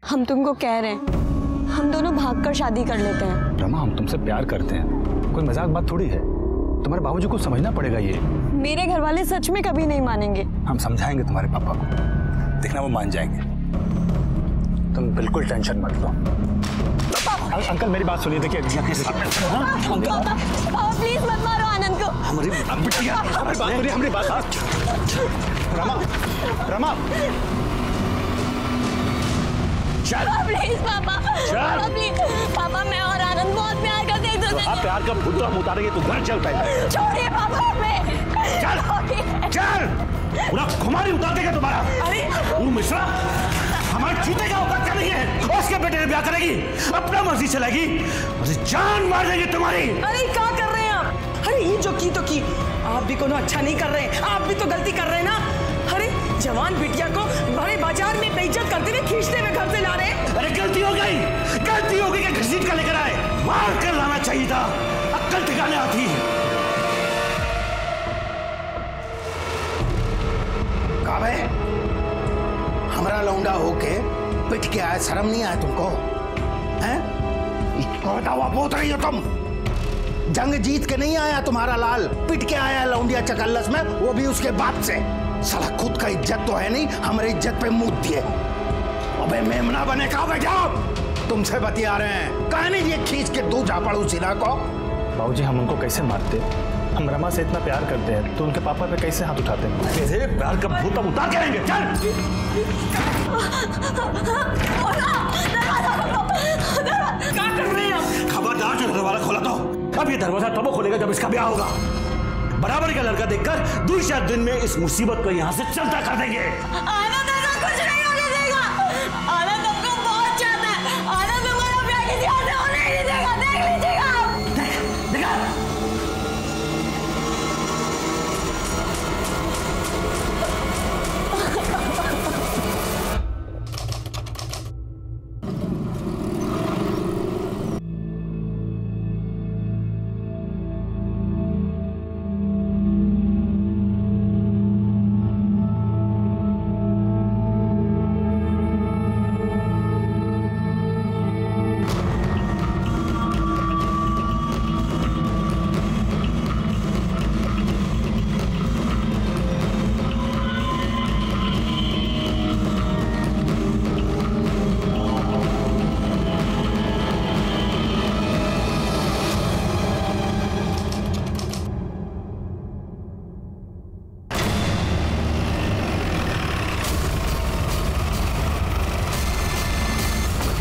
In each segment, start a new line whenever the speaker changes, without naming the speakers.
हम तुमको कह रहे हैं, हम दोनों भागकर शादी कर लेते हैं।
रमा, हम तुमसे प्यार करते हैं, कोई मजाक बात थोड़ी है। तुम्हारे बाबूजी को समझना पड़ेगा ये।
मेरे घर वाले सच में कभी नहीं मानेंगे।
हम समझाएंगे तुम्हारे पापा को, देखना वो मान जाएंगे। तुम बिल्कुल टेंशन मत लो। अंकल मेरी बात सुनिए, देखिए
पापा प्लीज मत मारो आनंद को।
हमारी बात सुनिए, हमारी बात। रमा चल
प्लीज पापा, प्लीज पापा, मैं और आनंद बहुत प्यार करते हैं एक दूसरे से।
आप प्यार का भूत हम उतारेंगे तो घर चल पाएगा।
छोड़िए पापा हमें।
चल पूरा खुमारी उतार देगा तुम्हारा। अरे मिश्रा हमारे चूते का औकात नहीं है, उसके बेटे ने ब्याह करेगी, अपना मर्जी चलेगी, जान मार देंगे तुम्हारी।
अरे क्या कर रहे हैं आप? अरे ये जो की तो की, आप भी कोनो अच्छा नहीं कर रहे, आप भी तो गलती कर रहे हैं ना। अरे जवान बिटिया को बड़े बाजार में बेइज्जत करते हुए खींचते हुए घर से ला रहे।
अरे गलती हो गई कि घसीट कर लेकर आए, मार कर लाना चाहिए था, अक्ल ठिकाने आती है।
काबे हमारा लौंडा होके पिट के आए, शर्म नहीं आया तुमको? हैं? इसको बताओ, बोल रही हो तुम? जंग जीत के नहीं आया तुम्हारा लाल, पिट के आया लौंडिया चकल्लस में, वो भी उसके बाप से। साला खुद का इज्जत तो है नहीं, हमारी इज्जत पे मुंह दिए। अबे मेमना बने का बेटा, तुमसे बतिया रहे हैं, कहा नहीं ये खींच के दो झापड़ू सिला को।
बाबूजी हम उनको कैसे मारते? हम रमा से इतना प्यार करते हैं तो उनके पापा पे कैसे हाथ उठाते हैं? कैसे प्यार का भूत हम उतार के आएंगे। चल
क्या कर रहे हैं?
खबरदार जो दरवाजा खोला तो, अब ये दरवाजा तब खोलेगा जब इसका ब्याह होगा। बराबर का लड़का देखकर दूसरे दिन में इस मुसीबत को यहाँ से चलता कर देंगे।
आनंद ऐसा कुछ नहीं होने देगा। आनंद हमको बहुत चाहता है, आनंद हमारा ब्याह किसी और से होने नहीं देगा, देख लीजिएगा आप।
देखा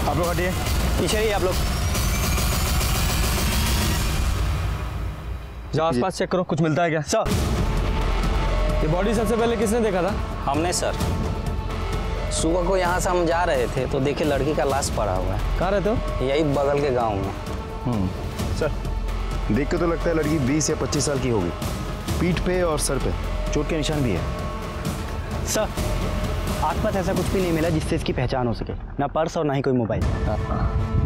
आप लोग हटिए,
पीछे ही आप लोग
जाओ आसपास चेक करो, कुछ मिलता है क्या?
सर
ये बॉडी सबसे पहले किसने देखा था?
हमने सर, सुबह को यहाँ से हम जा रहे थे तो देखे लड़की का लाश पड़ा हुआ है।
कहाँ रहते हो?
यही बगल के गांव में।
सर देख के तो लगता है लड़की 20 या 25 साल की होगी। पीठ पे और सर पे चोट के निशान भी है।
सर आसपास ऐसा कुछ भी नहीं मिला जिससे इसकी पहचान हो सके, ना पर्स और ना ही कोई मोबाइल।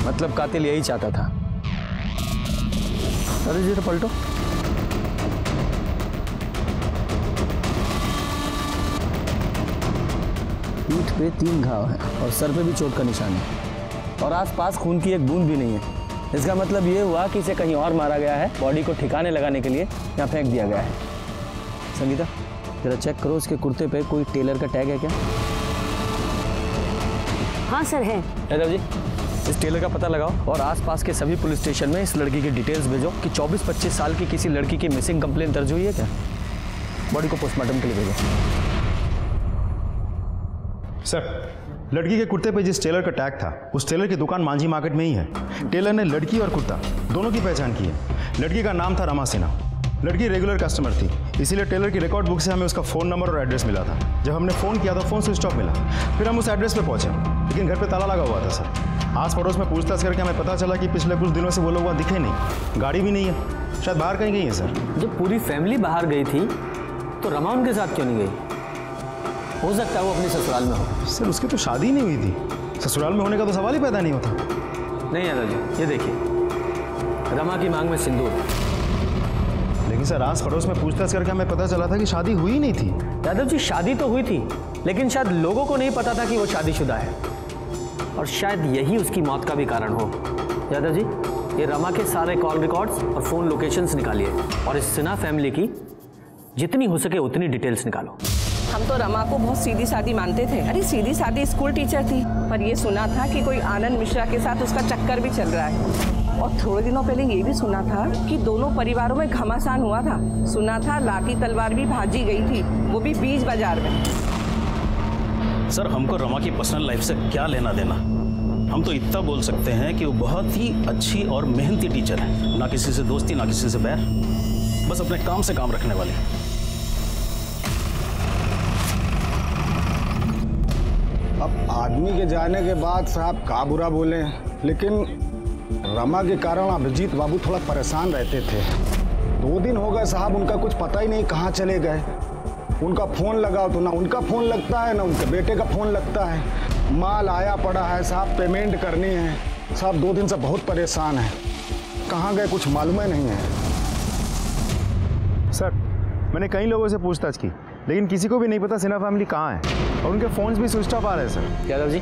मतलब कातिल यही चाहता था। अरे जी तो पलटो। पीठ पे 3 घाव है और सर पे भी चोट का निशान है और आसपास खून की एक बूंद भी नहीं है। इसका मतलब ये हुआ कि इसे कहीं और मारा गया है, बॉडी को ठिकाने लगाने के लिए यहाँ फेंक दिया गया है। संगीता जरा चेक करो, इसके कुर्ते पे कोई टेलर का टैग है क्या?
हाँ सर है।
यादव जी इस टेलर का पता लगाओ और आसपास के सभी पुलिस स्टेशन में इस लड़की की डिटेल्स भेजो कि 24-25 साल की किसी लड़की की मिसिंग कंप्लेंट दर्ज हुई है क्या। बॉडी को पोस्टमार्टम के लिए भेजो।
सर लड़की के कुर्ते पे जिस टेलर का टैग था उस टेलर की दुकान मांझी मार्केट में ही है। टेलर ने लड़की और कुर्ता दोनों की पहचान की है। लड़की का नाम था रमा सिन्हा। लड़की रेगुलर कस्टमर थी, इसीलिए टेलर की रिकॉर्ड बुक से हमें उसका फ़ोन नंबर और एड्रेस मिला था। जब हमने फ़ोन किया तो फ़ोन स्विच ऑफ मिला। फिर हम उस एड्रेस पे पहुंचे, लेकिन घर पे ताला लगा हुआ था सर। आस पड़ोस में पूछताछ करके हमें पता चला कि पिछले कुछ दिनों से वो लोग वहाँ दिखे नहीं, गाड़ी भी नहीं है, शायद बाहर कहीं गई है सर।
जब पूरी फैमिली बाहर गई थी तो रमा उनके साथ क्यों नहीं गई? हो सकता है वो अपनी ससुराल में हो।
सर उसकी तो शादी नहीं हुई थी, ससुराल में होने का तो सवाल ही पैदा नहीं होता।
नहीं यादव जी ये देखिए, रमा की मांग में सिंदूर।
लेकिन सर आस पड़ोस में पूछताछ करके हमें पता चला था कि शादी हुई नहीं थी।
यादव जी शादी तो हुई थी, लेकिन शायद लोगों को नहीं पता था कि वो शादीशुदा है। और शायद यही उसकी मौत का भी कारण हो। यादव जी, ये रमा के सारे कॉल रिकॉर्ड्स और फ़ोन लोकेशंस निकालिए और इस सिन्हा फैमिली की जितनी हो सके उतनी डिटेल्स निकालो।
हम तो रमा को बहुत सीधी सादी मानते थे। अरे सीधी सादी स्कूल टीचर थी, पर ये सुना था कि कोई आनंद मिश्रा के साथ उसका चक्कर भी चल रहा है। और थोड़े दिनों पहले ये भी सुना था कि दोनों परिवारों में घमासान हुआ था। सुना था लाठी तलवार भी भाजी गई थी, वो भी बीच बाजार में।
सर, हमको रमा की पर्सनल लाइफ से क्या लेना देना। हम तो इतना बोल सकते हैं कि वो बहुत ही अच्छी और मेहनती टीचर है, ना किसी से दोस्ती ना किसी से बैर, बस अपने काम से काम रखने वाली।
अब आदमी के जाने के बाद साहब का बुरा बोले, लेकिन रमा के कारण अभिजीत बाबू थोड़ा परेशान रहते थे। 2 दिन हो गए साहब, उनका कुछ पता ही नहीं कहाँ चले गए। उनका फ़ोन लगाओ तो ना उनका फ़ोन लगता है ना उनके बेटे का फ़ोन लगता है। माल आया पड़ा है साहब, पेमेंट करनी है साहब। 2 दिन से बहुत परेशान है, कहाँ गए कुछ मालूम ही नहीं है।
सर, मैंने कई लोगों से पूछताछ की, लेकिन किसी को भी नहीं पता सिन्हा फैमिली कहाँ है और उनके फ़ोन्स भी स्विच ऑफ आ रहे हैं सर।
यादव जी,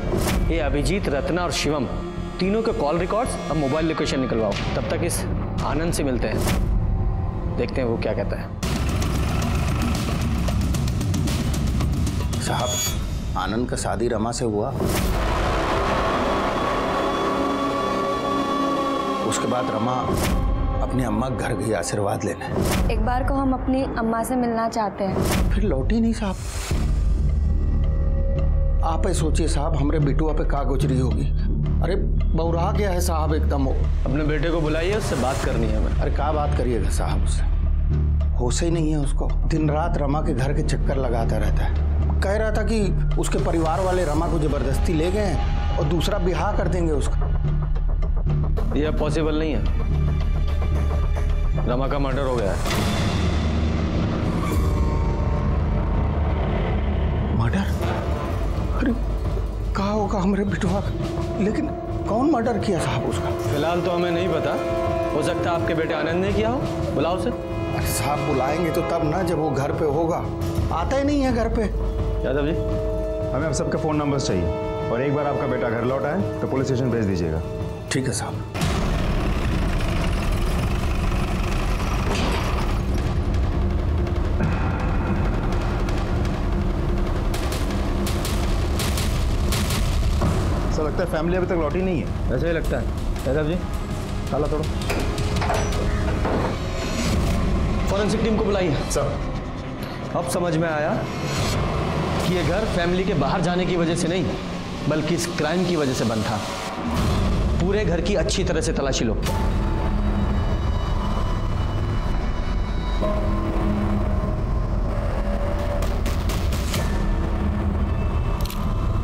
ये अभिजीत, रत्ना और शिवम तीनों के कॉल रिकॉर्ड्स और मोबाइल लोकेशन निकलवाओ। तब तक इस आनंद से मिलते हैं, देखते हैं वो क्या कहता है।
साहब, आनंद का शादी रमा से हुआ, उसके बाद रमा अपनी अम्मा के घर गई आशीर्वाद लेने।
एक बार को हम अपनी अम्मा से मिलना चाहते हैं।
फिर लौटी नहीं साहब। आप ही सोचिए साहब, हमरे बिटुआ पे का गुजरी होगी। अरे बौरा गया है साहब एकदम।
अपने बेटे को बुलाइए, उससे बात करनी है हमें।
अरे क्या बात करिएगा साहब, उससे होश ही नहीं है उसको। दिन रात रमा के घर के चक्कर लगाता रहता है। कह रहा था कि उसके परिवार वाले रमा को जबरदस्ती ले गए और दूसरा ब्याह कर देंगे उसका।
यह पॉसिबल नहीं है, रमा का मर्डर हो गया है।
मर्डर? अरे कहा होगा हमारे बिटवा, लेकिन कौन मर्डर किया साहब उसका?
फिलहाल तो हमें नहीं पता, हो सकता है आपके बेटे आनंद ने किया हो। बुलाओ उसे।
अरे साहब, बुलाएंगे तो तब ना जब वो घर पे होगा। आता ही नहीं है घर पे।
यादव जी,
हमें अब सबके फ़ोन नंबर्स चाहिए और एक बार आपका बेटा घर लौट आए तो पुलिस स्टेशन भेज दीजिएगा।
ठीक है साहब।
सर, लगता है फैमिली अभी तक लौटी नहीं है।
ऐसा ही लगता है। यादव जी, ताला तोड़ो। फॉरेंसिक टीम को बुलाइए।
सर,
अब समझ में आया कि ये घर फैमिली के बाहर जाने की वजह से नहीं, बल्कि इस क्राइम की वजह से बंद था। पूरे घर की अच्छी तरह से तलाशी लो।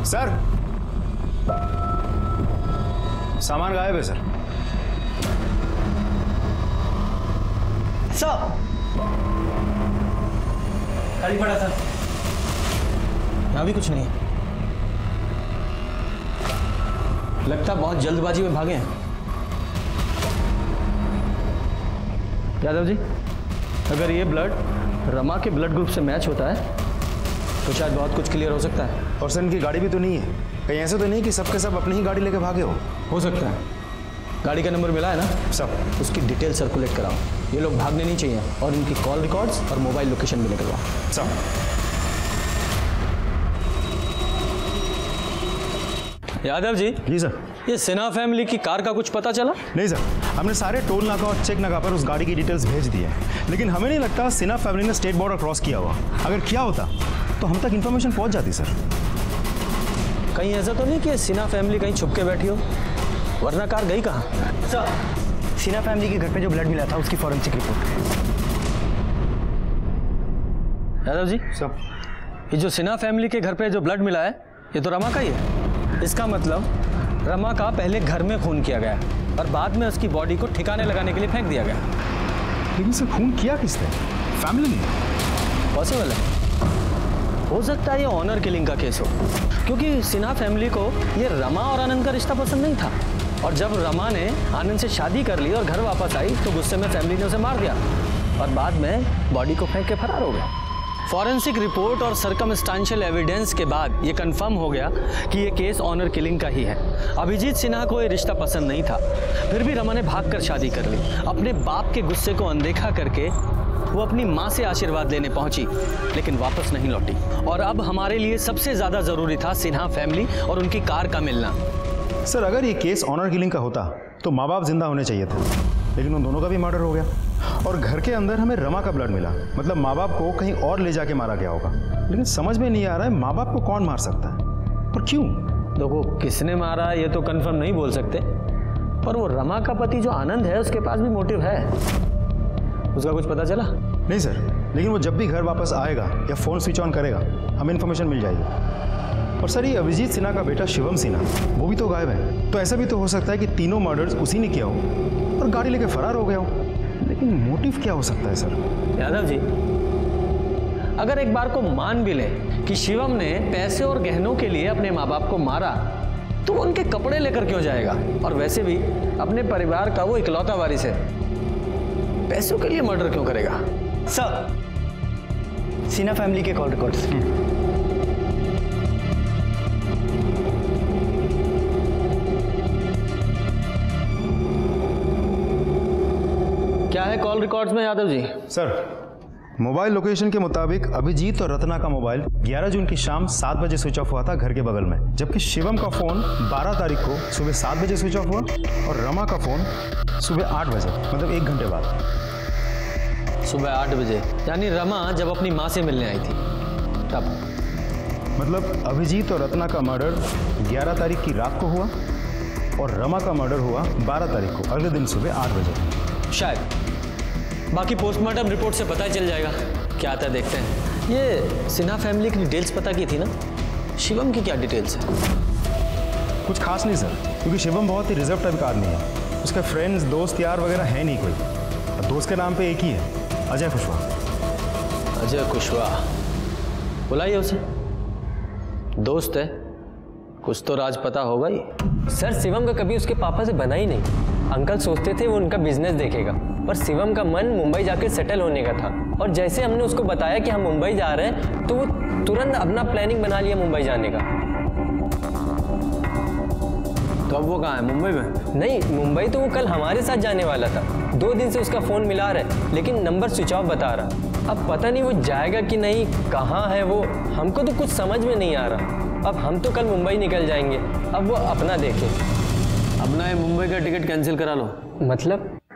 सर, सामान गायब है सर।
सर, खाली पड़ा था, यहाँ भी कुछ नहीं है। लगता बहुत जल्दबाजी में भागे हैं। यादव जी, अगर ये ब्लड रमा के ब्लड ग्रुप से मैच होता है तो शायद बहुत कुछ क्लियर हो सकता है।
और सर, इनकी गाड़ी भी तो नहीं है, कहीं ऐसे तो नहीं कि सबके सब अपनी ही गाड़ी लेके भागे हो
सकता है। गाड़ी का नंबर मिला है ना
सब,
उसकी डिटेल सर्कुलेट कराओ। ये लोग भागने नहीं चाहिए और इनकी कॉल रिकॉर्ड्स और मोबाइल लोकेशन भी निकलवाओ।
सब।
यादव जी।
जी सर।
ये सिन्हा फैमिली की कार का कुछ पता चला?
नहीं सर, हमने सारे टोल नाका और चेक नाका पर उस गाड़ी की डिटेल्स भेज दी है, लेकिन हमें नहीं लगता सिन्हा फैमिली ने स्टेट बॉर्डर क्रॉस किया हुआ। अगर किया होता तो हम तक इन्फॉर्मेशन पहुंच जाती सर।
कहीं ऐसा तो नहीं कि सिन्हा फैमिली कहीं छुप के बैठी हो, वरना कार गई कहाँ?
सर, सिन्हा फैमिली के घर पे जो ब्लड मिला था उसकी फॉरेंसिक रिपोर्ट।
यादव जी,
सब
ये जो सिन्हा फैमिली के घर पे जो ब्लड मिला है ये तो रमा का ही है। इसका मतलब रमा का पहले घर में खून किया गया और बाद में उसकी बॉडी को ठिकाने लगाने के लिए फेंक दिया गया।
लेकिन सर, खून किया किसने? फैमिली ने।
पॉसिबल है, हो सकता है ये ऑनर किलिंग का केस हो, क्योंकि सिन्हा फैमिली को ये रमा और आनंद का रिश्ता पसंद नहीं था। और जब रमा ने आनंद से शादी कर ली और घर वापस आई तो गुस्से में फैमिली ने उसे मार दिया और बाद में बॉडी को फेंक के फरार हो गया। फॉरेंसिक रिपोर्ट और सर्कमस्टांशियल एविडेंस के बाद ये कंफर्म हो गया कि ये केस ऑनर किलिंग का ही है। अभिजीत सिन्हा को ये रिश्ता पसंद नहीं था, फिर भी रमा ने भागकर शादी कर ली। अपने बाप के गुस्से को अनदेखा करके वो अपनी माँ से आशीर्वाद लेने पहुंची, लेकिन वापस नहीं लौटी। और अब हमारे लिए सबसे ज्यादा जरूरी था सिन्हा फैमिली और उनकी कार का मिलना।
सर, अगर ये केस ऑनर किलिंग का होता तो माँ बाप जिंदा होने चाहिए थे, लेकिन उन दोनों का भी मर्डर हो गया। और घर के अंदर हमें रमा का ब्लड मिला, मतलब माँ बाप को कहीं और ले जाके मारा गया होगा। लेकिन समझ में नहीं आ रहा है माँ बाप को कौन मार सकता है और क्यों।
देखो, किसने मारा ये तो कंफर्म नहीं बोल सकते, पर वो रमा का पति जो आनंद है उसके पास भी मोटिव है। उसका कुछ पता चला?
नहीं सर, लेकिन वो जब भी घर वापस आएगा या फ़ोन स्विच ऑन करेगा हमें इन्फॉर्मेशन मिल जाएगी। और सर, ये अभिजीत सिन्हा का बेटा शिवम सिन्हा वो भी तो गायब है, तो ऐसा भी तो हो सकता है कि तीनों मर्डर्स उसी ने किया हो और गाड़ी लेके फरार हो गया हो। लेकिन मोटिव क्या हो सकता है सर?
यादव जी, अगर एक बार को मान भी ले कि शिवम ने पैसे और गहनों के लिए अपने माँ बाप को मारा, तो वो उनके कपड़े लेकर क्यों जाएगा? और वैसे भी अपने परिवार का वो इकलौता वारिस है, पैसों के लिए मर्डर क्यों करेगा?
सर, सिन्हा फैमिली के कॉल रिकॉर्ड्स।
क्या है कॉल रिकॉर्ड्स में Yadav ji?
Sir, mobile location के मुताबिक अभिजीत और रत्ना का मोबाइल 11 जून की शाम 7 बजे स्विच ऑफ हुआ था घर के बगल में, जबकि शिवम का फोन 12 तारीख को सुबह 7 बजे स्विच ऑफ हुआ और रमा का फोन सुबह 8 बजे, मतलब 1 घंटे बाद।
सुबह 8 बजे, यानी रमा जब अपनी माँ से मिलने आई थी तब।
मतलब अभिजीत और रत्ना का मर्डर 11 तारीख की रात को हुआ और रमा का मर्डर हुआ 12 तारीख को अगले दिन सुबह 8 बजे
शायद। बाकी पोस्टमार्टम रिपोर्ट से पता चल जाएगा क्या आता है, देखते हैं। ये सिन्हा फैमिली की डिटेल्स पता की थी ना, शिवम की क्या डिटेल्स है?
कुछ खास नहीं सर, क्योंकि शिवम बहुत ही रिजर्व टाइप का आदमी है। उसके फ्रेंड्स, दोस्त यार वगैरह है नहीं कोई। और दोस्त के नाम पे एक ही है, अजय कुशवाहा।
अजय कुशवाहा, बुलाइए उसे। दोस्त है, कुछ तो राज पता होगा ही।
सर, शिवम का कभी उसके पापा से बना ही नहीं। अंकल सोचते थे वो उनका बिजनेस देखेगा, पर शिवम का मन मुंबई जाकर सेटल होने का था। और जैसे हमने उसको बताया कि हम मुंबई जा रहे हैं, तो वो तुरंत अपना प्लानिंग बना लिया मुंबई जाने का।
तो अब वो कहाँ है? मुंबई में?
नहीं, मुंबई तो वो कल हमारे साथ जाने वाला था। 2 दिन से उसका फ़ोन मिला रहा है, लेकिन नंबर स्विच ऑफ बता रहा। अब पता नहीं वो जाएगा कि नहीं, कहाँ है वो, हमको तो कुछ समझ में नहीं आ रहा। अब हम तो कल मुंबई निकल जाएंगे, अब वो अपना देखे।
अपना ये मुंबई का टिकट कैंसिल करा लो।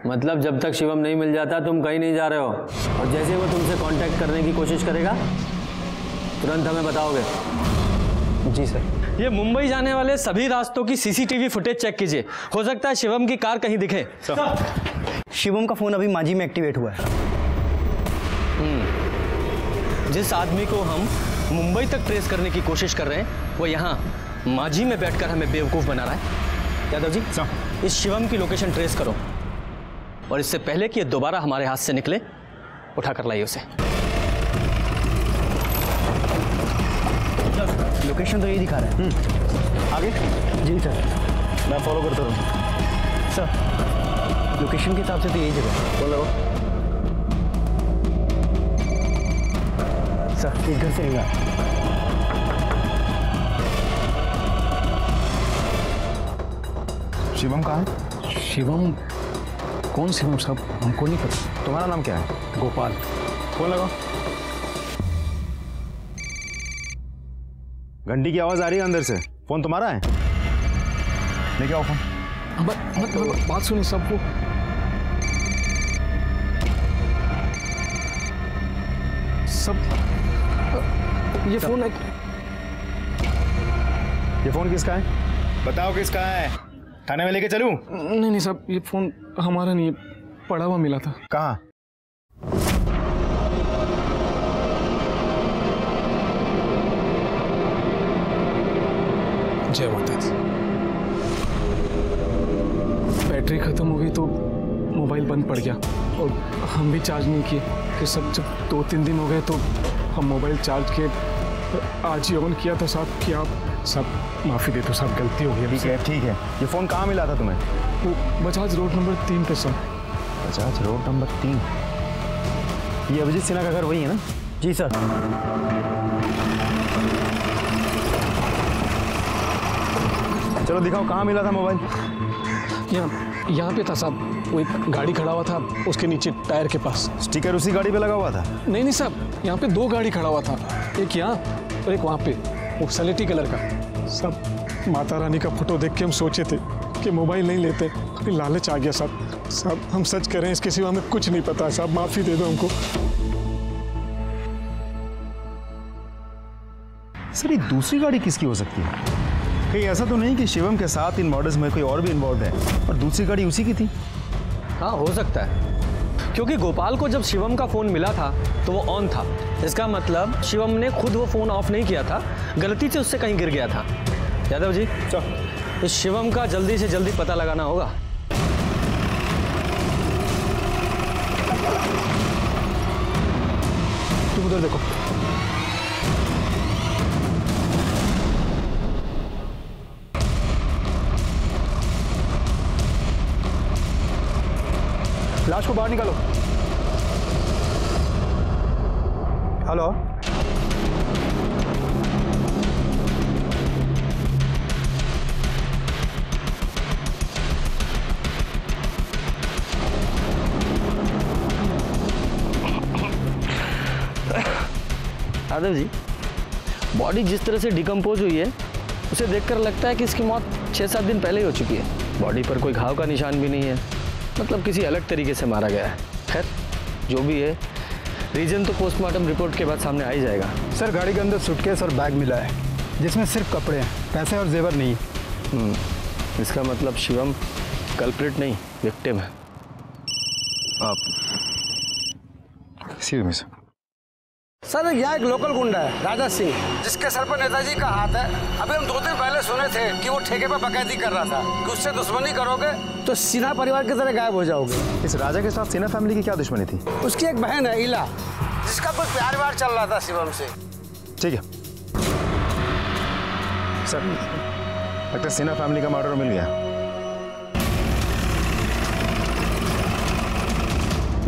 मतलब जब तक शिवम नहीं मिल जाता तुम कहीं नहीं जा रहे हो, और जैसे वो तुमसे कांटेक्ट करने की कोशिश करेगा तुरंत हमें बताओगे।
जी सर।
ये मुंबई जाने वाले सभी रास्तों की सीसीटीवी फुटेज चेक कीजिए, हो सकता है शिवम की कार कहीं दिखे।
शिवम का फोन अभी मांझी में एक्टिवेट हुआ है।
जिस आदमी को हम मुंबई तक ट्रेस करने की कोशिश कर रहे हैं, वो यहाँ मांझी में बैठकर हमें बेवकूफ़ बना रहा है। यादव जी, इस शिवम की लोकेशन ट्रेस करो, और इससे पहले कि ये दोबारा हमारे हाथ से निकले, उठा कर लाइए उसे।
लोकेशन तो यही दिखा रहा है।
आगे?
जी सर,
मैं फॉलो करता रहूँ।
सर, लोकेशन के हिसाब से तो यही जगह।
बोलो
सर, एक घर से निकला।
शिवम कहाँ है?
शिवम? कौन शिवम साहब? हमको नहीं पता।
तुम्हारा नाम क्या है?
गोपाल।
फोन लगाओ। घंटी की आवाज आ रही है अंदर से। फोन तुम्हारा है? लेके आओ फोन।
बात सुनिए सबको। सब ये फोन है।
ये फोन किसका है? बताओ किसका है? थाने में लेके चलूं?
नहीं साहब, ये फोन हमारा नहीं है, पड़ा हुआ मिला था।
कहाँ?
जय माता दी। बैटरी खत्म हो गई तो मोबाइल बंद पड़ गया, और हम भी चार्ज नहीं किए। फिर सब जब 2-3 दिन हो गए तो हम मोबाइल चार्ज किए। आज ही ऑन किया था साहब कि आप सब माफ़ी दे दो साहब, गलती हो गई।
ठीक है। ये फ़ोन कहाँ मिला था तुम्हें?
वो बजाज रोड नंबर 3 पे सर।
Bajaj road number 3? ये अभिजीत सिन्हा का घर वही है ना?
जी सर।
चलो दिखाओ कहाँ मिला था मोबाइल।
यहाँ पे था साहब, वो एक गाड़ी खड़ा हुआ था उसके नीचे टायर के पास।
स्टिकर उसी गाड़ी पे लगा हुआ था?
नहीं साहब, यहाँ पे 2 गाड़ी खड़ा हुआ था, एक यहाँ और एक वहाँ पे, वो सलेटी कलर का। सब माता रानी का फोटो देख के हम सोचे थे कि मोबाइल नहीं लेते, फिर लालच आ गया साहब। साहब हम सच करें, इसके सिवा हमें कुछ नहीं पता साहब, माफ़ी दे दो हमको।
सर ये दूसरी गाड़ी किसकी हो सकती है? कहीं ऐसा तो नहीं कि शिवम के साथ इन मर्डर्स में कोई और भी इन्वॉल्व है और दूसरी गाड़ी उसी की थी?
हाँ हो सकता है, क्योंकि गोपाल को जब शिवम का फ़ोन मिला था तो वो ऑन था। इसका मतलब शिवम ने खुद वो फ़ोन ऑफ नहीं किया था, गलती से उससे कहीं गिर गया था। यादव जी इस शिवम का जल्दी से जल्दी पता लगाना होगा।
तुम उधर देखो।
लाश को बाहर निकालो। हेलो,
यादव जी बॉडी जिस तरह से डिकम्पोज हुई है उसे देखकर लगता है कि इसकी मौत 6-7 दिन पहले ही हो चुकी है। बॉडी पर कोई घाव का निशान भी नहीं है, मतलब किसी अलग तरीके से मारा गया है। खैर जो भी है, रीजन तो पोस्टमार्टम रिपोर्ट के बाद सामने आ ही जाएगा।
सर गाड़ी के अंदर सूटकेस और बैग मिला है जिसमें सिर्फ कपड़े हैं, पैसे और जेवर नहीं।
इसका मतलब शिवम कल्प्रिट नहीं, विक्टिम है।
आप सी
सर यहाँ एक लोकल गुंडा है राजा सिंह, जिसके सर पर नेताजी का हाथ है। अभी हम 2 दिन पहले सुने थे कि वो ठेके पर बकैती कर रहा था कि उससे दुश्मनी करोगे तो सिन्हा परिवार की तरह गायब हो जाओगे।
इस राजा के साथ सिन्हा फैमिली की क्या दुश्मनी थी?
उसकी एक बहन है इला, जिसका कुछ प्यार व्यार चल रहा था शिवम से।
ठीक है सर, लगता है सिन्हा फैमिली का मर्डर मिल गया।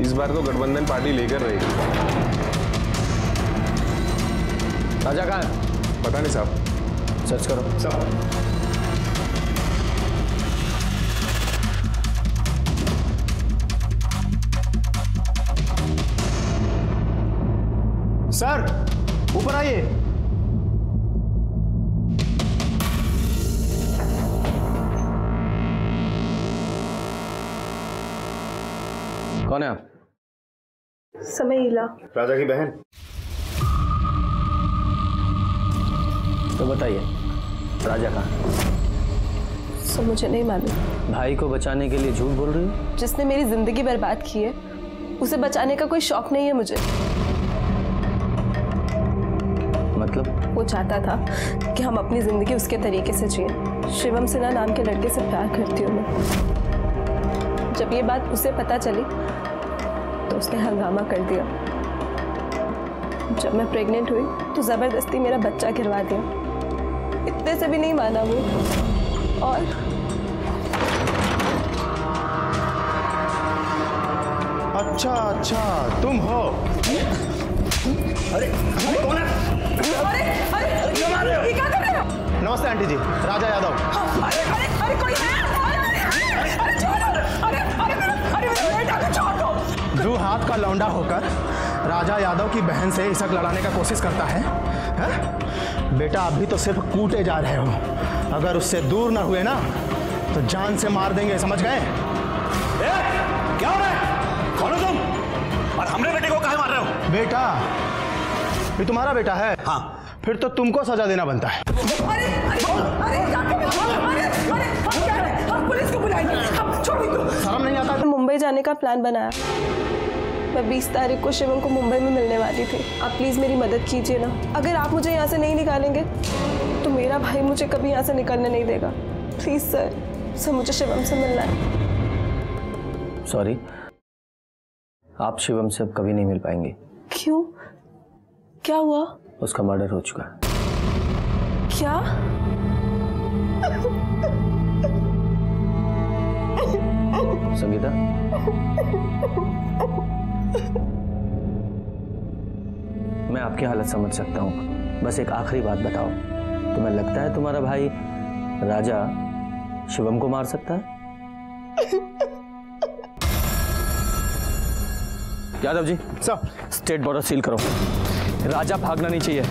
इस बार तो गठबंधन पार्टी लेकर रहेगी।
राजा कहाँ है?
पता नहीं साहब।
सर्च करो।
सर ऊपर आइए।
कौन है आप?
समीला।
राजा की बहन।
तो बताइए राजा कहाँ?
सब मुझे नहीं मालूम।
भाई को बचाने के लिए झूठ बोल रही हो?
जिसने मेरी जिंदगी बर्बाद की है उसे बचाने का कोई शौक नहीं है मुझे।
मतलब?
वो चाहता था कि हम अपनी जिंदगी उसके तरीके से जिए। शिवम सिन्हा नाम के लड़के से प्यार करती हूँ मैं। जब ये बात उसे पता चली तो उसने हंगामा कर दिया। जब मैं प्रेग्नेंट हुई तो जबरदस्ती मेरा बच्चा गिरवा दिया। इतने से भी नहीं माना वो। और
अच्छा तुम हो? अरे कौन है?
ये क्या कर रहे हो?
नमस्ते आंटी जी, राजा यादव।
अरे कोई है? अरे छोड़ो! अरे मेरा बेटा को छोड़ दो।
ध्रुव हाथ का लौंडा होकर राजा यादव की बहन से इसक लड़ाने का कोशिश करता है, है? बेटा अभी तो सिर्फ कूटे जा रहे हो, अगर उससे दूर ना हुए ना तो जान से मार देंगे, समझ गए?
क्या हो रहा है? कौन हो तुम? और हमरे बेटे को काहे मार रहे हो?
बेटा ये तुम्हारा बेटा है?
हाँ।
फिर तो तुमको सजा देना बनता है।
हम पुलिस को बुलाएंगे। हम छोड़ दो।
शर्म नहीं आता?
मुंबई जाने का प्लान बनाया। मैं 20 तारीख को शिवम को मुंबई में मिलने वाली थी। आप प्लीज मेरी मदद कीजिए ना। अगर आप मुझे यहाँ से नहीं निकालेंगे तो मेरा भाई मुझे कभी यहाँ से निकलने नहीं देगा। प्लीज सर मुझे शिवम से मिलना है।
सॉरी, आप शिवम से अब कभी नहीं मिल पाएंगे।
क्यों? क्या हुआ?
उसका मर्डर हो चुका है।
क्या?
संगीता, आपकी हालत समझ सकता हूँ। बस एक आखिरी बात बताओ, तुम्हें लगता है तुम्हारा भाई राजा शिवम को मार सकता है? Yadav ji, sir state border seal करो। राजा भागना नहीं चाहिए।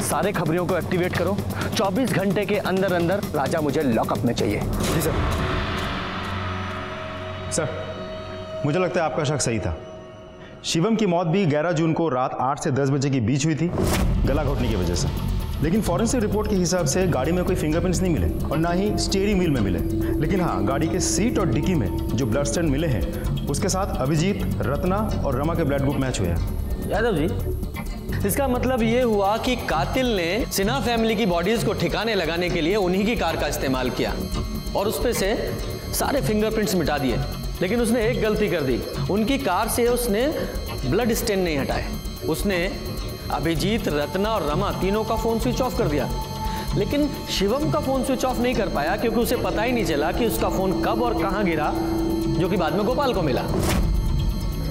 सारे खबरियों को एक्टिवेट करो। 24 घंटे के अंदर अंदर राजा मुझे लॉकअप में चाहिए।
जी सर। सर, मुझे लगता है आपका शक सही था। शिवम की मौत भी 11 जून को रात 8 से 10 बजे के बीच हुई थी, गला घोटने की वजह से। लेकिन फॉरेंसिक रिपोर्ट के हिसाब से गाड़ी में कोई फिंगरप्रिंट्स नहीं मिले और ना ही स्टीयरिंग व्हील में मिले। लेकिन हाँ, गाड़ी के सीट और डिक्की में जो ब्लड स्टैंड मिले हैं, उसके साथ अभिजीत, रत्ना और रमा के ब्लड ग्रुप मैच हुए हैं।
यादव जी, इसका मतलब ये हुआ कि कातिल ने सिन्हा फैमिली की बॉडीज को ठिकाने लगाने के लिए उन्हीं की कार का इस्तेमाल किया और उसपे से सारे फिंगरप्रिंट्स मिटा दिए। लेकिन उसने एक गलती कर दी, उनकी कार से उसने ब्लड स्टेन नहीं हटाए। उसने अभिजीत, रत्ना और रमा तीनों का फोन स्विच ऑफ कर दिया। लेकिन शिवम का फोन स्विच ऑफ नहीं कर पाया क्योंकि उसे पता ही नहीं चला कि उसका फोन कब और कहां गिरा, जो कि बाद में गोपाल को मिला।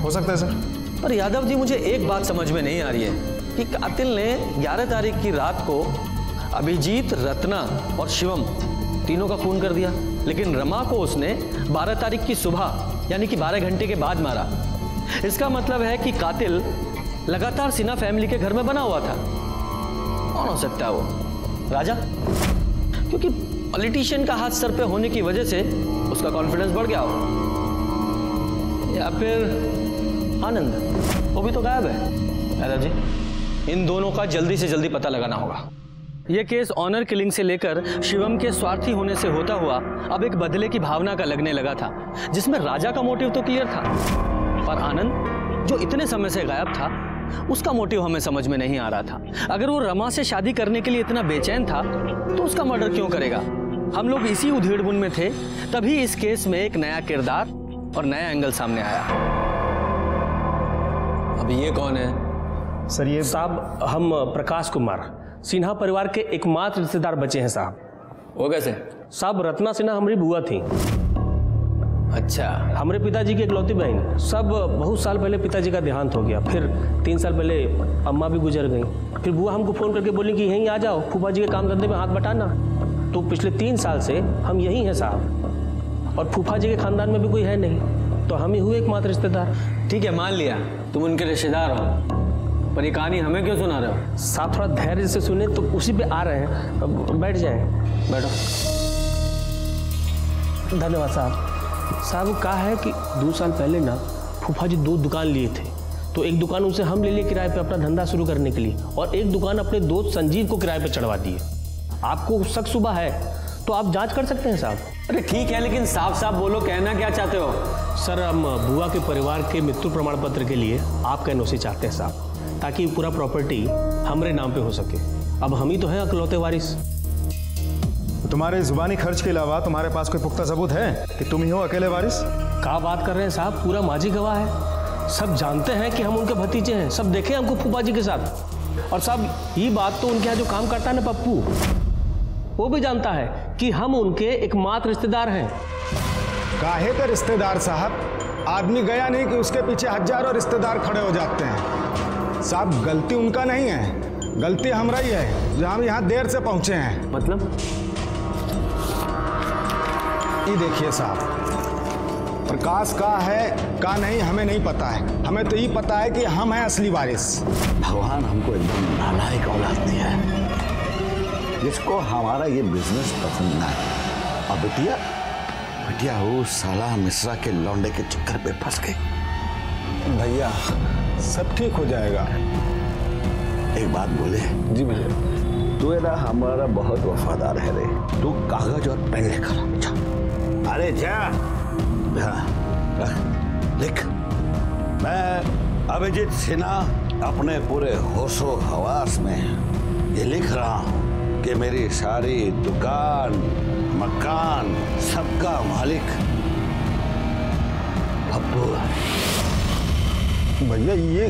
हो सकता है सर।
पर यादव जी, मुझे एक बात समझ में नहीं आ रही है कि कातिल ने 11 तारीख की रात को अभिजीत, रत्ना और शिवम तीनों का खून कर दिया, लेकिन रमा को उसने 12 तारीख की सुबह यानी कि 12 घंटे के बाद मारा। इसका मतलब है कि कातिल लगातार सिन्हा फैमिली के घर में बना हुआ था। कौन हो सकता है वो? राजा? क्योंकि पॉलिटिशियन का हाथ सर पे होने की वजह से उसका कॉन्फिडेंस बढ़ गया हो, या फिर आनंद, वो भी तो गायब है। यादव जी, इन दोनों का जल्दी से जल्दी पता लगाना होगा। यह केस ऑनर किलिंग से लेकर शिवम के स्वार्थी होने से होता हुआ अब एक बदले की भावना का लगने लगा था, जिसमें राजा का मोटिव तो क्लियर था, पर आनंद जो इतने समय से गायब था, उसका मोटिव हमें समझ में नहीं आ रहा था। अगर वो रमा से शादी करने के लिए इतना बेचैन था तो उसका मर्डर क्यों करेगा? हम लोग इसी उधेड़-बुन में थे, तभी इस केस में एक नया किरदार और नया एंगल सामने आया। अब ये कौन है?
सर, ये साहब हम प्रकाश कुमार, सिन्हा परिवार के एकमात्र रिश्तेदार बचे हैं साहब।
वो कैसे?
साहब, रत्ना सिन्हा हमारी बुआ थी।
अच्छा।
हमारे पिताजी की इकलौती बहन। सब बहुत साल पहले पिताजी का देहांत हो गया, फिर 3 साल पहले अम्मा भी गुजर गई। फिर बुआ हमको फ़ोन करके बोली कि यहीं आ जाओ, फूफा जी के काम धंधे में हाथ बटाना। तो पिछले 3 साल से हम यहीं हैं साहब, और फूफा जी के खानदान में भी कोई है नहीं, तो हम ही हुए एकमात्र रिश्तेदार।
ठीक है, मान लिया तुम उनके रिश्तेदार हो, पर ये कहानी हमें क्यों सुना रहे हो?
साहब, थोड़ा धैर्य से सुने, तो उसी पे आ रहे हैं। अब बैठ जाएं।
बैठो।
धन्यवाद साहब। साहब, कहा है कि 2 साल पहले ना फूफा जी 2 दुकान लिए थे, तो एक दुकान उनसे हम ले लिए किराए पे अपना धंधा शुरू करने के लिए, और एक दुकान अपने दोस्त संजीव को किराए पे चढ़वा दिए। आपको शक सुबह है तो आप जांच कर सकते हैं साहब।
अरे ठीक है, लेकिन साफ साफ बोलो, कहना क्या चाहते हो?
सर, हम बुआ के परिवार के मृत्यु प्रमाण पत्र के लिए आपका एनओसी चाहते हैं साहब, ताकि पूरा प्रॉपर्टी हमारे नाम पे हो सके। अब हम ही तो हैं अकलौते वारिस।
तुम्हारे जुबानी खर्च के अलावा तुम्हारे पास कोई पुख्ता सबूत है कि तुम ही हो अकेले वारिस?
क्या बात कर रहे हैं साहब, पूरा माजी गवाह है। सब जानते हैं कि हम उनके भतीजे हैं, सब देखे हमको फूफा जी के साथ। और साहब, ये बात तो उनके यहाँ जो काम करता है ना पप्पू, वो भी जानता है कि हम उनके एकमात्र रिश्तेदार हैं।
काहे के रिश्तेदार साहब? आदमी गया नहीं कि उसके पीछे हजारों रिश्तेदार खड़े हो जाते हैं। साहब, गलती उनका नहीं है, गलती हमारा ही है जो हम यहाँ देर से पहुंचे हैं।
मतलब?
ये देखिए साहब, प्रकाश का है का नहीं हमें नहीं पता है, हमें तो ये पता है कि हम हैं असली वारिस।
भगवान हमको एकदम नालायक औलाद दिया है, जिसको हमारा ये बिजनेस पसंद ना है। और बिटिया वो साला मिश्रा के लौंडे के चक्कर पे फंस गई।
भैया, सब ठीक हो जाएगा।
एक बात बोले?
जी भैया।
तू ना हमारा बहुत वफादार है रे। तू कागज और पेन लेकर जा। अरे जा, लिख। मैं अभिजीत सिन्हा अपने पूरे होशो हवास में ये लिख रहा हूँ कि मेरी सारी दुकान, मकान, सबका मालिक पप्पू है।
भैया, ये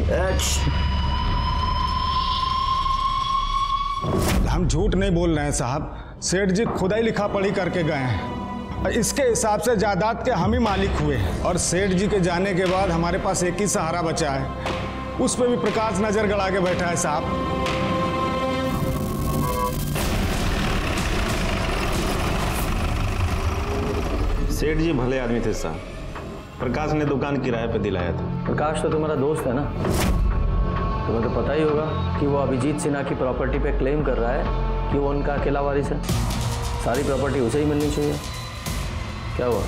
हम झूठ नहीं बोल रहे हैं साहब, सेठ जी खुद ही लिखा पढ़ी करके गए हैं। इसके हिसाब से जायदाद के हम ही मालिक हुए, और सेठ जी के जाने के बाद हमारे पास एक ही सहारा बचा है, उस पर भी प्रकाश नजर गड़ा के बैठा है साहब।
सेठ जी भले आदमी थे साहब, प्रकाश ने दुकान किराए पे दिलाया था।
प्रकाश तो तुम्हारा दोस्त है ना, तुम्हें तो पता ही होगा कि वो अभिजीत सिन्हा की प्रॉपर्टी पे क्लेम कर रहा है कि वो उनका अकेला वारिस है। सारी प्रॉपर्टी उसे ही मिलनी चाहिए। क्या हुआ,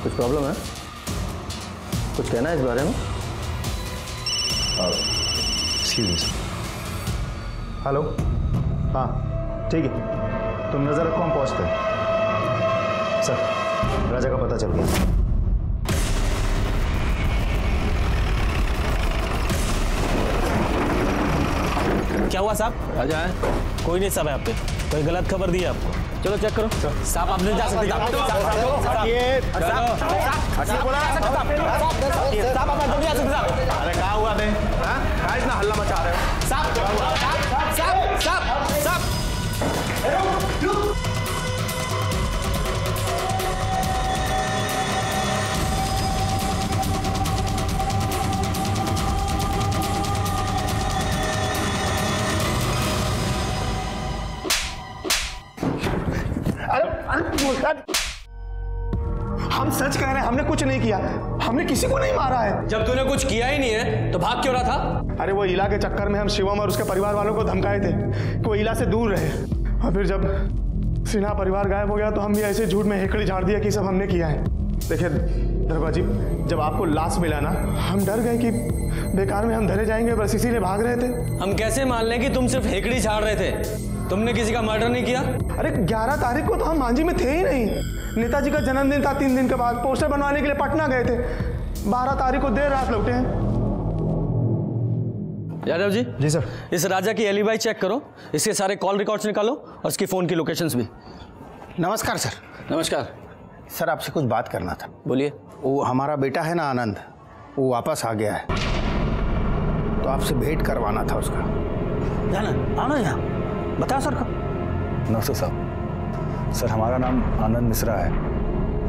कुछ प्रॉब्लम है? कुछ कहना है इस बारे में?
हेलो, हाँ ठीक है, तुम नजर रखो, हम पहुंचते हैं। सर, राजा का पता चल गया।
क्या हुआ साहब? राजा है? कोई नहीं साहब, आप पे कोई गलत खबर दी है आपको। चलो चेक करो साहब, आप नहीं जा सकते।
अरे क्या हुआ थे? क्या इतना हल्ला मचा रहे हो?
हम सच कह रहे हैं, हमने कुछ नहीं किया, हमने किसी को नहीं मारा है।
जब तूने कुछ किया ही नहीं है तो भाग क्यों रहा था?
अरे वो इला के चक्कर में हम शिवम और उसके परिवार वालों को धमकाए थे कि वो इला से दूर रहे, और फिर जब सिन्हा परिवार गायब हो गया तो हम भी ऐसे झूठ में हेकड़ी झाड़ दिया कि सब हमने किया है। देखिए दरोगा जी, जब आपको लाश मिला ना, हम डर गए कि बेकार में हम धरे जाएंगे, बस इसीलिए भाग रहे थे।
हम कैसे मान लें कि तुम सिर्फ हेकड़ी झाड़ रहे थे? तुमने किसी का मर्डर नहीं किया?
अरे 11 तारीख को तो हम मांझी में थे ही नहीं। नेताजी का जन्मदिन था, 3 दिन के बाद पोस्टर बनवाने के लिए पटना गए थे। 12 तारीख को देर रात लौटे हैं।
यादव जी।
जी सर।
इस राजा की एलिबाई चेक करो, इसके सारे कॉल रिकॉर्ड्स निकालो और उसकी फोन की लोकेशंस भी।
नमस्कार सर।
नमस्कार
सर, आपसे कुछ बात करना था।
बोलिए।
वो हमारा बेटा है ना आनंद, वो वापस आ गया है, तो आपसे भेंट करवाना था उसका। जाना आना यहाँ, बताओ सर कब।
नमस्ते साहब। सर, हमारा नाम आनंद मिश्रा है,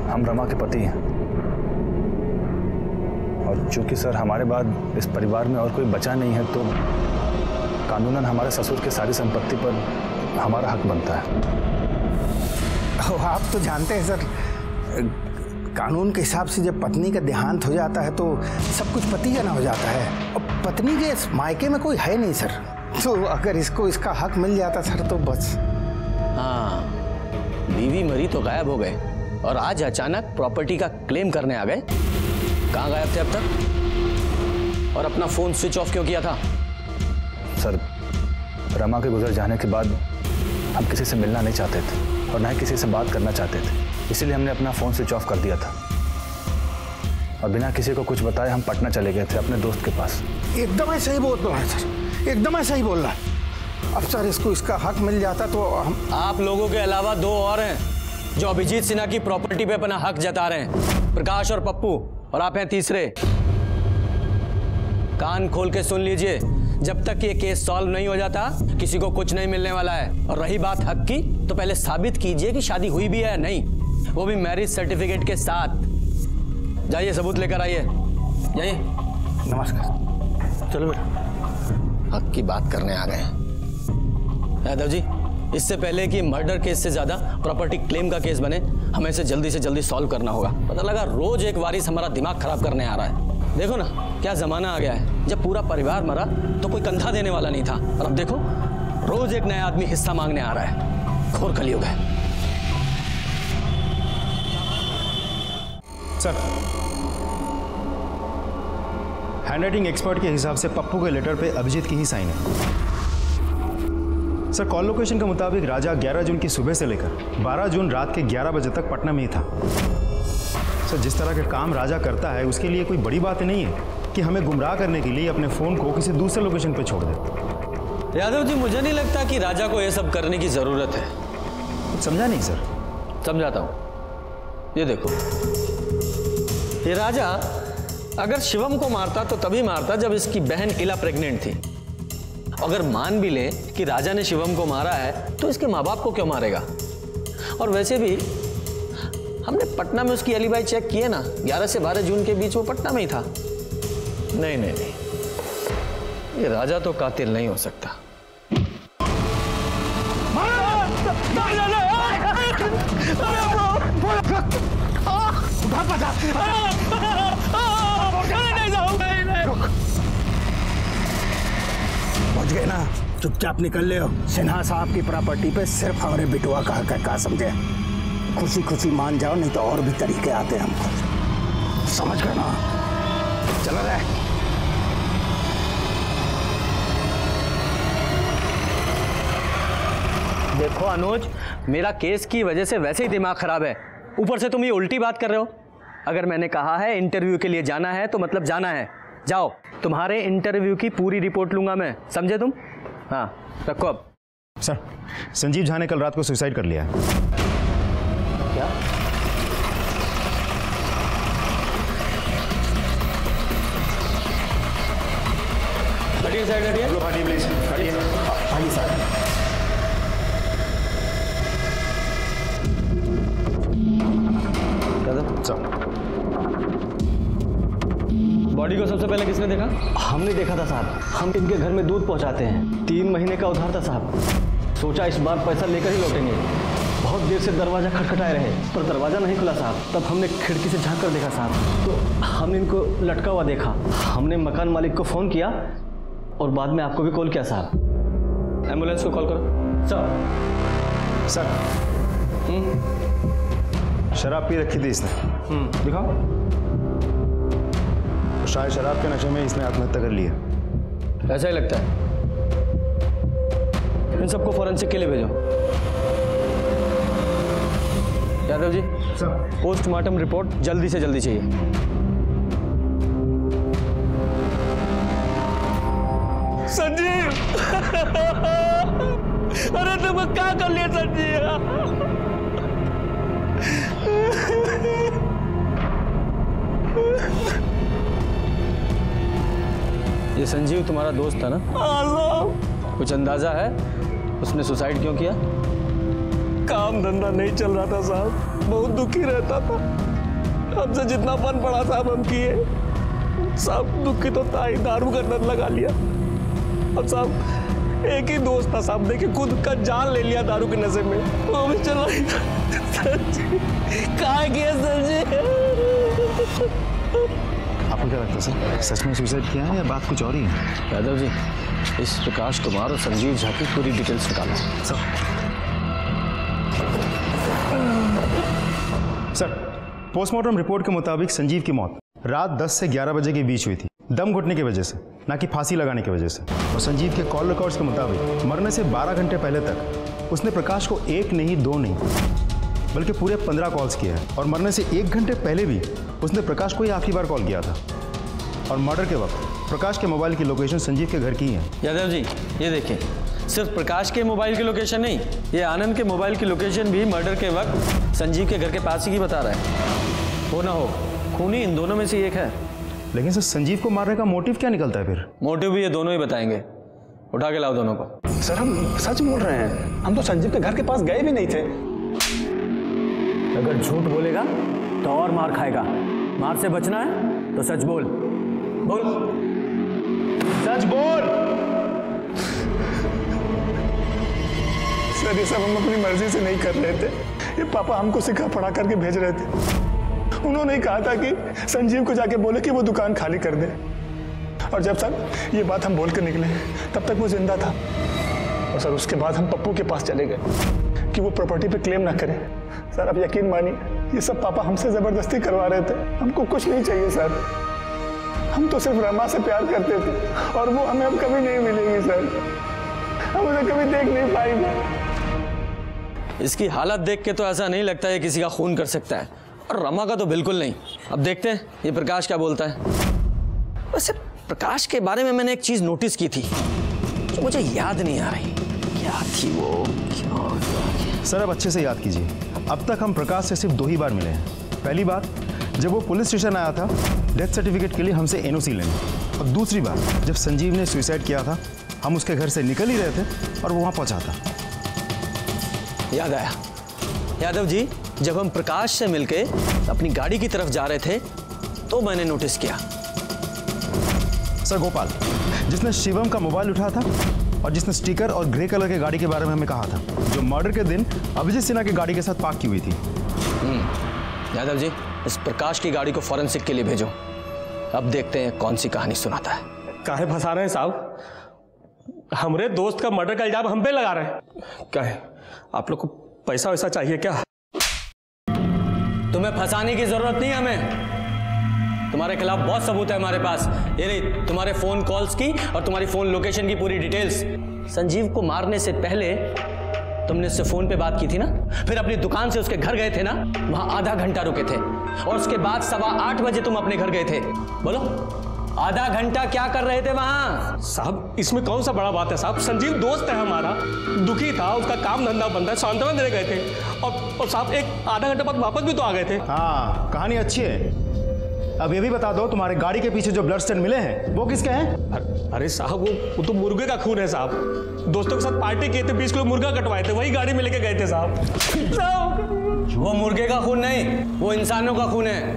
हम रमा के पति हैं, और चूंकि सर हमारे बाद इस परिवार में और कोई बचा नहीं है तो कानूनन हमारे ससुर की सारी संपत्ति पर हमारा हक बनता है।
आप तो जानते हैं सर, कानून के हिसाब से जब पत्नी का देहांत हो जाता है तो सब कुछ पति का ना हो जाता है, और पत्नी के मायके में कोई है नहीं सर, तो अगर इसको इसका हक मिल जाता सर तो बस।
हाँ, बीवी मरी तो गायब हो गए और आज अचानक प्रॉपर्टी का क्लेम करने आ गए। कहाँ गायब थे अब तक? और अपना फोन स्विच ऑफ क्यों किया था?
सर, रमा के गुजर जाने के बाद हम किसी से मिलना नहीं चाहते थे और ना ही किसी से बात करना चाहते थे, इसीलिए हमने अपना फ़ोन स्विच ऑफ कर दिया था और बिना किसी को कुछ बताए हम पटना चले गए थे अपने दोस्त के पास।
एकदम ऐसा ही बोल रहा है सर, एकदम ऐसा ही बोल रहा है। अब सर इसको इसका हक मिल जाता तो हम।
आप लोगों के अलावा 2 और हैं जो अभिजीत सिन्हा की प्रॉपर्टी पे अपना हक जता रहे हैं, प्रकाश और पप्पू, और आप हैं तीसरे। कान खोल के सुन लीजिए, जब तक ये केस सॉल्व नहीं हो जाता किसी को कुछ नहीं मिलने वाला है। और रही बात हक की, तो पहले साबित कीजिए कि शादी हुई भी है या नहीं, वो भी मैरिज सर्टिफिकेट के साथ। जाइए सबूत लेकर आइए, जाइए।
नमस्कार।
चलो बेटा, हक की बात करने आ गए हैं। यादव जी, इससे पहले कि मर्डर केस से ज्यादा प्रॉपर्टी क्लेम का केस बने, हमें इसे जल्दी से जल्दी सॉल्व करना होगा। पता लगा रोज एक वारिस हमारा दिमाग खराब करने आ रहा है। देखो ना क्या जमाना आ गया है, जब पूरा परिवार मरा तो कोई कंधा देने वाला नहीं था, और अब देखो रोज एक नया आदमी हिस्सा मांगने आ रहा है। घोर कलयुग है।
सर, हैंडराइटिंग एक्सपर्ट के हिसाब से पप्पू के लेटर पे अभिजीत की ही साइन है। सर, कॉल लोकेशन के मुताबिक राजा 11 जून की सुबह से लेकर 12 जून रात के 11 बजे तक पटना में ही था। सर, जिस तरह के काम राजा करता है उसके लिए कोई बड़ी बात नहीं है कि हमें गुमराह करने के लिए अपने फ़ोन को किसी दूसरे लोकेशन पर छोड़ दे।
यादव जी, मुझे नहीं लगता कि राजा को यह सब करने की ज़रूरत है।
कुछ समझा नहीं सर?
समझाता हूँ। ये देखो, ये राजा अगर शिवम को मारता तो तभी मारता जब इसकी बहन इला प्रेग्नेंट थी। अगर मान भी ले कि राजा ने शिवम को मारा है तो इसके माँ बाप को क्यों मारेगा? और वैसे भी हमने पटना में उसकी एलिबाई चेक किए ना, 11 से 12 जून के बीच वो पटना में ही था। नहीं नहीं नहीं,
ये राजा तो कातिल नहीं हो सकता।
पहुंच गए ना, चुपचाप निकल ले। सिन्हा साहब की प्रॉपर्टी पे सिर्फ हमारे बिटुआ का हक है, क्या समझे? खुशी खुशी मान जाओ, नहीं तो और भी तरीके आते हैं हमको, समझ गए ना? चलो रे।
देखो अनुज, मेरा केस की वजह से वैसे ही दिमाग खराब है, ऊपर से तुम ये उल्टी बात कर रहे हो। अगर मैंने कहा है इंटरव्यू के लिए जाना है तो मतलब जाना है। जाओ, तुम्हारे इंटरव्यू की पूरी रिपोर्ट लूंगा मैं, समझे तुम? हाँ, रखो अब।
सर, संजीव झा ने कल रात को सुसाइड कर लिया है।
क्या? हटिए साइड, हटिए।
हटिए प्लीज, हटिए।
आइए सर।
बॉडी को सबसे पहले किसने देखा?
हमने देखा था साहब, हम इनके घर में दूध पहुंचाते हैं। 3 महीने का उधार था साहब, सोचा इस बार पैसा लेकर ही लौटेंगे। बहुत देर से दरवाज़ा खटखटाए रहे पर दरवाज़ा नहीं खुला साहब। तब हमने खिड़की से झांक कर देखा साहब, तो हमने इनको लटका हुआ देखा। हमने मकान मालिक को फ़ोन किया और बाद में आपको भी कॉल किया साहब।
एम्बुलेंस को कॉल करो।
सर, शराब पी रखी थी इसने, दिखाओ। शायद शराब के नशे में इसने आत्महत्या कर ली है।
ऐसा ही लगता है। इन सबको फॉरेंसिक के लिए भेजो। Yadav ji sir, postmortem report जल्दी से जल्दी चाहिए।
संजीव, अरे तुम क्या कर लिया संजीव?
ये संजीव तुम्हारा दोस्त था ना? कुछ अंदाजा है उसने सुसाइड क्यों किया?
काम धंधा नहीं चल रहा था साहब, बहुत दुखी रहता था। हमसे जितना बन पड़ा साहब हम किए। साहब दुखी तो था ही, दारू का लत लगा लिया। और साहब एक ही दोस्त था साहब, देखिए खुद का जान ले लिया दारू के नशे में, वो भी चला कहाँ गया
आपको क्या लगता है सर, सच में सुसाइड किया है या बात कुछ और ही है?
यादव जी, इस प्रकाश कुमार और संजीव झा की पूरी डिटेल्स निकालो।
सर, पोस्टमार्टम रिपोर्ट के मुताबिक संजीव की मौत रात 10 से 11 बजे के बीच हुई थी, दम घुटने की वजह से, ना कि फांसी लगाने की वजह से। और संजीव के कॉल रिकॉर्ड्स के मुताबिक मरने से 12 घंटे पहले तक उसने प्रकाश को 1 नहीं 2 नहीं बल्कि पूरे 15 कॉल्स किए हैं। और मरने से 1 घंटे पहले भी उसने प्रकाश को ही आखिरी बार कॉल किया था। और मर्डर के वक्त प्रकाश के मोबाइल की लोकेशन संजीव के घर की है।
यादव जी, ये देखिए, सिर्फ प्रकाश के मोबाइल की लोकेशन नहीं, ये आनंद के मोबाइल की लोकेशन भी मर्डर के वक्त संजीव के घर के पास ही बता रहा है। हो ना हो, खूनी इन दोनों में से एक है।
लेकिन सर, संजीव को मारने का मोटिव क्या निकलता है फिर?
मोटिव भी ये दोनों ही बताएंगे। उठा के लाओ दोनों को।
सर हम सच बोल रहे हैं, हम तो संजीव के घर के पास गए भी नहीं थे।
अगर झूठ बोलेगा तो और मार खाएगा। मार से बचना है तो सच बोल। बोल, सच बोल।
सर ये सब हम अपनी मर्जी से नहीं कर रहे थे, ये पापा हमको सिखा पढ़ा करके भेज रहे थे। उन्होंने ही कहा था कि संजीव को जाके बोले कि वो दुकान खाली कर दे। और जब सर ये बात हम बोल कर निकले तब तक वो जिंदा था। और सर उसके बाद हम पप्पू के पास चले गए कि वो प्रॉपर्टी पे क्लेम ना करें। सर आप यकीन मानिए, ये सब पापा हमसे जबरदस्ती करवा रहे थे। हमको कुछ नहीं चाहिए सर, हम तो सिर्फ रमा से प्यार करते थे और वो हमें अब कभी नहीं मिलेगी सर, हम उसे कभी देख नहीं पाएंगे।
इसकी हालत देख के तो ऐसा नहीं लगता है किसी का खून कर सकता है, और रमा का तो बिल्कुल नहीं। अब देखते हैं ये प्रकाश क्या बोलता है। वैसे प्रकाश के बारे में मैंने एक चीज नोटिस की थी जो मुझे याद नहीं आ रही, क्या थी वो?
सर अब अच्छे से याद कीजिए, अब तक हम प्रकाश से सिर्फ 2 ही बार मिले हैं। पहली बार जब वो पुलिस स्टेशन आया था डेथ सर्टिफिकेट के लिए हमसे एनओसी लेने, और दूसरी बार जब संजीव ने सुसाइड किया था, हम उसके घर से निकल ही रहे थे और वो वहाँ पहुँचा था।
याद आया यादव जी, जब हम प्रकाश से मिलके अपनी गाड़ी की तरफ जा रहे थे तो मैंने नोटिस किया।
सर गोपाल, जिसने शिवम का मोबाइल उठाया था और जिसने स्टिकर और ग्रे कलर की गाड़ी के बारे में हमें कहा था, जो मर्डर के दिन अभिजीत सिन्हा की गाड़ी के साथ पार्क की हुई थी।
यादव जी, इस प्रकाश की गाड़ी को फॉरेंसिक के लिए भेजो। अब देखते हैं कौन सी कहानी सुनाता है।
काहे फंसा रहे हैं साहब? हमारे दोस्त का मर्डर का इल्जाम हम पे लगा रहे हैं। काहे आप लोग को पैसा वैसा चाहिए क्या?
तुम्हें फंसाने की जरूरत नहीं है हमें। तुम्हारे खिलाफ बहुत सबूत है हमारे पास। ये रही तुम्हारे फोन कॉल्स की और तुम्हारी फोन लोकेशन की पूरी डिटेल्स। संजीव को मारने से पहले तुमने उससे फोन पे बात की थी ना, फिर अपनी दुकान से उसके घर गए थे ना, वहां आधा घंटा रुके थे और उसके बाद 8:15 बजे तुम अपने घर गए थे। बोलो, आधा घंटा क्या कर रहे थे वहां?
साहब इसमें कौन सा बड़ा बात है साहब? संजीव दोस्त है हमारा, दुखी था, उसका काम धंधा बंद है, सांत्वना देने गए थे और साहब एक आधा घंटा बाद वापस भी तो आ गए थे।
हाँ, कहानी अच्छी है। अब ये भी बता दो, तुम्हारे गाड़ी के पीछे जो ब्लड स्टेन मिले हैं वो किसके हैं?
अरे साहब वो तो मुर्गे का खून है साहब। दोस्तों के साथ पार्टी किए थे, 20 किलो मुर्गा कटवाए थे, वही गाड़ी में लेके गए थे साहब।
वो मुर्गे का खून नहीं, वो इंसानों का खून है।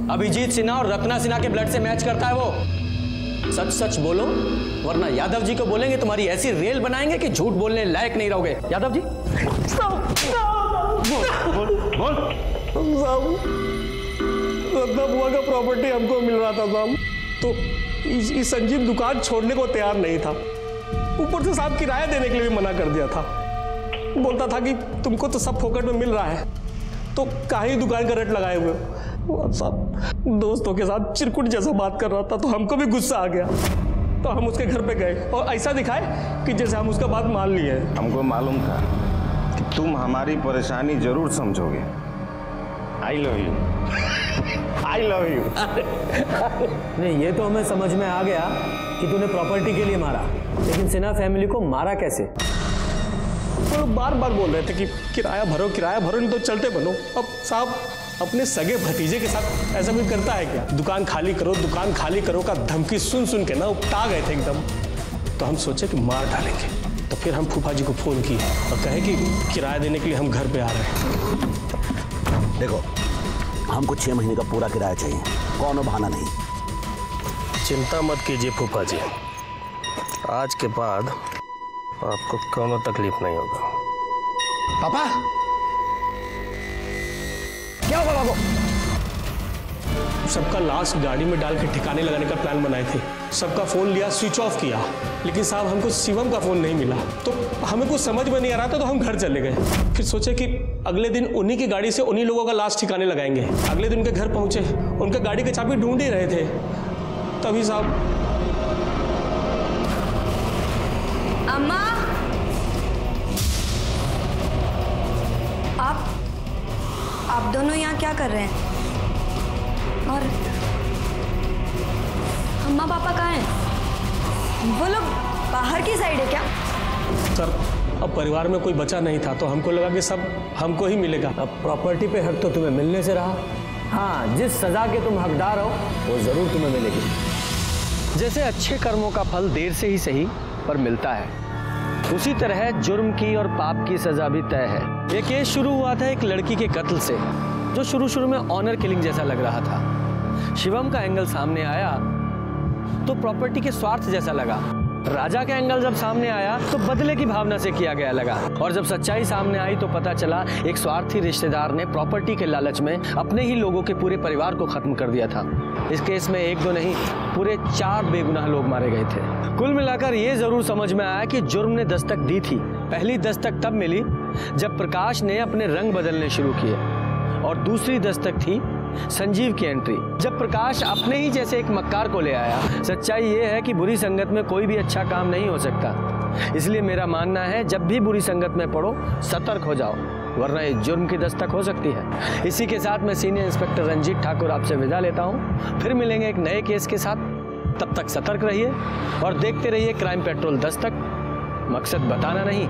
अभिजीत सिन्हा और रत्ना सिन्हा के ब्लड से मैच करता है वो। सच सच बोलो, वरना यादव जी को बोलेंगे तुम्हारी ऐसी रेल बनाएंगे कि झूठ बोलने लायक नहीं रहोगे। यादव जी
बोल। रत्ना बुआ का प्रॉपर्टी हमको मिल रहा था साहब, तो इस संजीव दुकान छोड़ने को तैयार नहीं था। ऊपर से साहब किराया देने के लिए भी मना कर दिया था। बोलता था कि तुमको तो सब फोकट में मिल रहा है, तो काहे दुकान का रेट लगाए हुए हो। साहब दोस्तों के साथ चिरकुट जैसा बात कर रहा था, तो हमको भी गुस्सा आ गया, तो हम उसके घर पे गए और ऐसा दिखाए कि जैसे हम उसका बात मान लिए।
हमको मालूम था कि तुम हमारी परेशानी जरूर समझोगे। I love you, I love you.
नहीं, ये तो हमें समझ में आ गया कि तूने प्रॉपर्टी के लिए मारा, लेकिन सिन्हा फैमिली को मारा कैसे?
वो लोग बार बार बोल रहे थे कि किराया भरो नहीं तो चलते बनो। अब साहब अपने सगे भतीजे के साथ ऐसा भी करता है क्या? दुकान खाली करो का धमकी सुन सुन के ना उपटा गए थे एकदम। तो हम सोचे कि मार डालेंगे, तो फिर हम फूफा जी को फोन किए और कहे कि किराया देने के लिए हम घर पे आ रहे हैं।
देखो, हमको 6 महीने का पूरा किराया चाहिए, कौनो बहाना नहीं।
चिंता मत कीजिए फूफा जी, आज के बाद आपको कोनो तकलीफ नहीं होगा।
पापा क्या हुआ बाबू?
सबका लाश गाड़ी में डाल के ठिकाने लगाने का प्लान बनाए थे। सबका फोन लिया, स्विच ऑफ किया, लेकिन साहब हमको शिवम का फोन नहीं मिला। तो हमें कुछ समझ में नहीं आ रहा था, तो हम घर चले गए। फिर सोचे कि अगले दिन उन्हीं की गाड़ी से उन्हीं लोगों का लाश ठिकाने लगाएंगे। अगले दिन उनके घर पहुंचे, उनके गाड़ी की चाबी ढूंढ ही रहे थे, तभी साहब।
अम्मा, आप दोनों यहाँ क्या कर रहे हैं? और अम्मा पापा कहाँ हैं? वो लोग बाहर की साइड है क्या?
सर अब परिवार में कोई बचा नहीं था, तो हमको लगा कि सब हमको ही मिलेगा।
अब प्रॉपर्टी पे हक तो तुम्हें मिलने से रहा। हाँ, जिस सजा के तुम हकदार हो वो जरूर तुम्हें मिलेगी। जैसे अच्छे कर्मों का फल देर से ही सही पर मिलता है, उसी तरह जुर्म की और पाप की सजा भी तय है। ये केस शुरू हुआ था एक लड़की के कत्ल से, जो शुरू में ऑनर किलिंग जैसा लग रहा था। शिवम का एंगल सामने आया तो प्रॉपर्टी के स्वार्थ जैसा लगा। राजा का एंगल जब सामने आया तो बदले की भावना से किया गया लगा। और जब सच्चाई सामने आई तो पता चला एक स्वार्थी रिश्तेदार ने प्रॉपर्टी के लालच में अपने ही लोगों के पूरे परिवार को खत्म कर दिया था। इस केस में 1 2 नहीं, पूरे 4 बेगुनाह लोग मारे गए थे। कुल मिलाकर ये जरूर समझ में आया कि जुर्म ने दस्तक दी थी। पहली दस्तक तब मिली जब प्रकाश ने अपने रंग बदलने शुरू किए, और दूसरी दस्तक थी संजीव की एंट्री, जब प्रकाश अपने ही जैसे एक मक्कार को ले आया। सच्चाई ये है कि बुरी संगत में कोई भी अच्छा काम नहीं हो सकता। इसलिए मेरा मानना है, जब भी बुरी संगत में पड़ो सतर्क हो जाओ, वरना ये जुर्म की दस्तक हो सकती है। इसी के साथ मैं सीनियर इंस्पेक्टर रंजीत ठाकुर आपसे विदा लेता हूँ। फिर मिलेंगे एक नए केस के साथ। तब तक सतर्क रहिए और देखते रहिए क्राइम पेट्रोल दस्तक। मकसद बताना नहीं,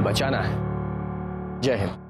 बचाना है। जय हिंद।